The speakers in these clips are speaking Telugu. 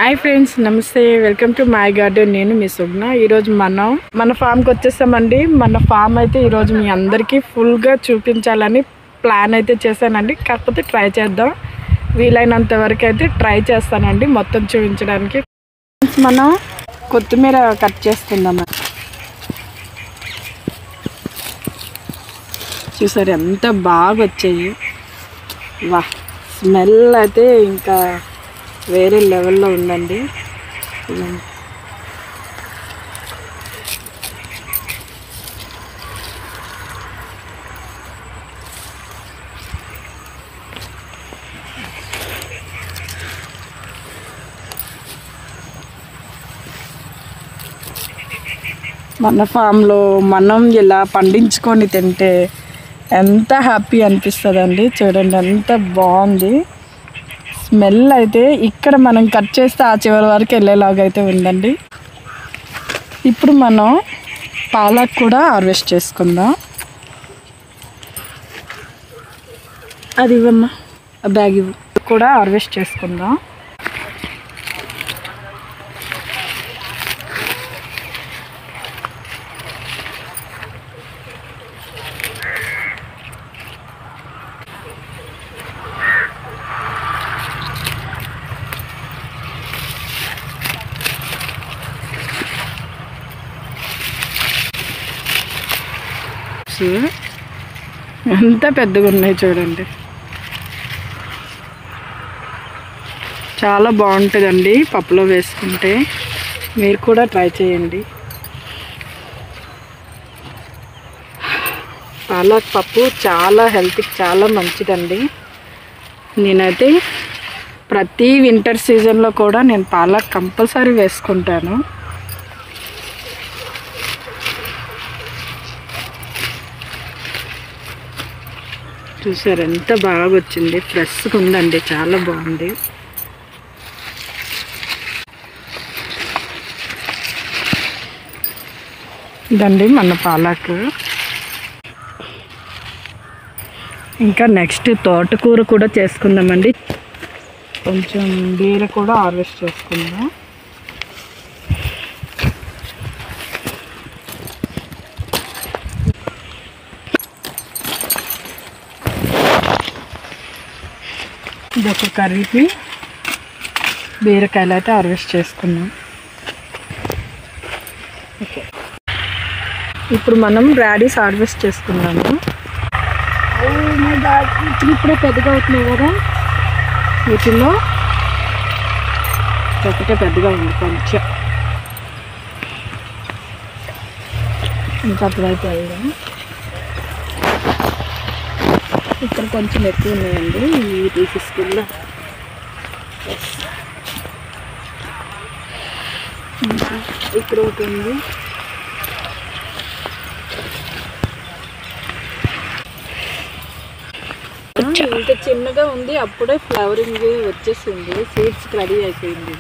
హాయ్ ఫ్రెండ్స్, నమస్తే. Welcome to my garden. నేను మీ సుగ్న. ఈరోజు మన ఫామ్కి వచ్చేసామండి. మన ఫామ్ అయితే ఈరోజు మీ అందరికీ ఫుల్గా చూపించాలని ప్లాన్ అయితే చేశానండి. కాకపోతే ట్రై చేద్దాం, వీలైనంత వరకు అయితే ట్రై చేస్తానండి మొత్తం చూపించడానికి. మనం కొత్తిమీర కట్ చేసుకుందాం. చూసారు ఎంత బాగా వచ్చాయి. వా, స్మెల్ అయితే ఇంకా వేరే లెవెల్లో ఉందండి. మన ఫామ్లో మనం ఇలా పండించుకొని తింటే ఎంత హ్యాపీ అనిపిస్తుందండి. చూడండి ఎంత బాగుంది. స్మెల్ అయితే ఇక్కడ మనం కట్ చేస్తే ఆ చివరి వరకు వెళ్ళేలాగా అయితే ఉందండి. ఇప్పుడు మనం పాలక్ కూడా హార్వెస్ట్ చేసుకుందాం. అది ఇవ్వమ్మా, ఆ బ్యాగ్ ఇవ్వు. కూడా హార్వెస్ట్ చేసుకుందాం. ఎంత పెద్దగా ఉన్నాయి చూడండి. చాలా బాగుంటుందండి పప్పులో వేసుకుంటే. మీరు కూడా ట్రై చేయండి. పాలక్ పప్పు చాలా హెల్త్కి చాలా మంచిదండి. నేనైతే ప్రతి వింటర్ సీజన్లో కూడా నేను పాలక్ కంపల్సరీ వేసుకుంటాను. చూసారు ఎంత బాగా వచ్చింది. ఫ్రెష్గా ఉందండి, చాలా బాగుంది. ఇదండి మన పాలక్. ఇంకా నెక్స్ట్ తోటకూర కూడా చేసుకుందామండి. కొంచెం బీర కూడా హార్వెస్ట్ చేసుకుందాం. ఇదొక కర్రీకి బీరకాయలు అయితే హార్వెస్ట్ చేసుకున్నాం. ఓకే, ఇప్పుడు మనం రాడిస్ హార్వెస్ట్ చేసుకున్నాము. ఇప్పుడే పెద్దగా అవుతున్నాయి కదా, వీటిల్లో ఒకటే పెద్దగా ఉంది కొంచెం. ఇంకా అటువైపు వెళ్దాం. ఇక్కడ కొంచెం ఎక్కువ ఉన్నాయండి ఈ ఫిస్కుల్లో. ఇక్కడ ఒకటి ఉంది. ఇంత చిన్నగా ఉంది, అప్పుడే ఫ్లవరింగ్ వచ్చేసింది. సీడ్స్ రెడీ అయిపోయింది.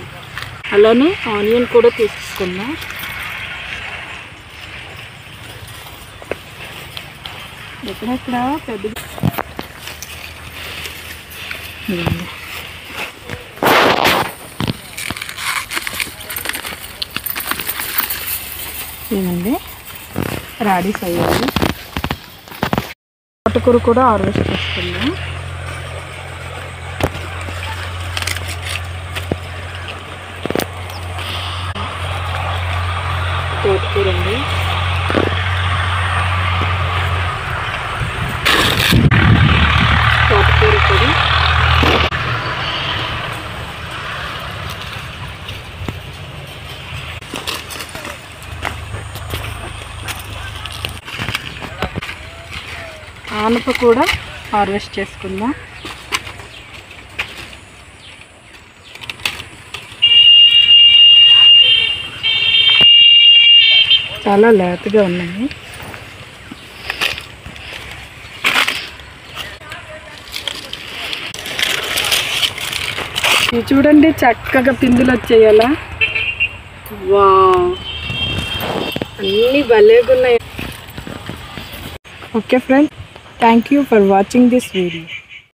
అలానే ఆనియన్ కూడా తీసుకున్నాం. ఎక్కడెక్కడ పెద్ద ఏమండి రాడీస్ అయ్యాయి. తోటకూర కూడా హార్వెస్ట్ చేసుకుందాం. తోటకూర అండి. తోటకూర కూడా ఆనప కూడా హార్వెస్ట్ చేసుకుందాం. చాలా లేతగా ఉన్నాయి. ఇవి చూడండి చక్కగా పిందులు వచ్చేయాలా. వావ్, అన్నీ భలేగా ఉన్నాయి. Okay friends, thank you for watching this video.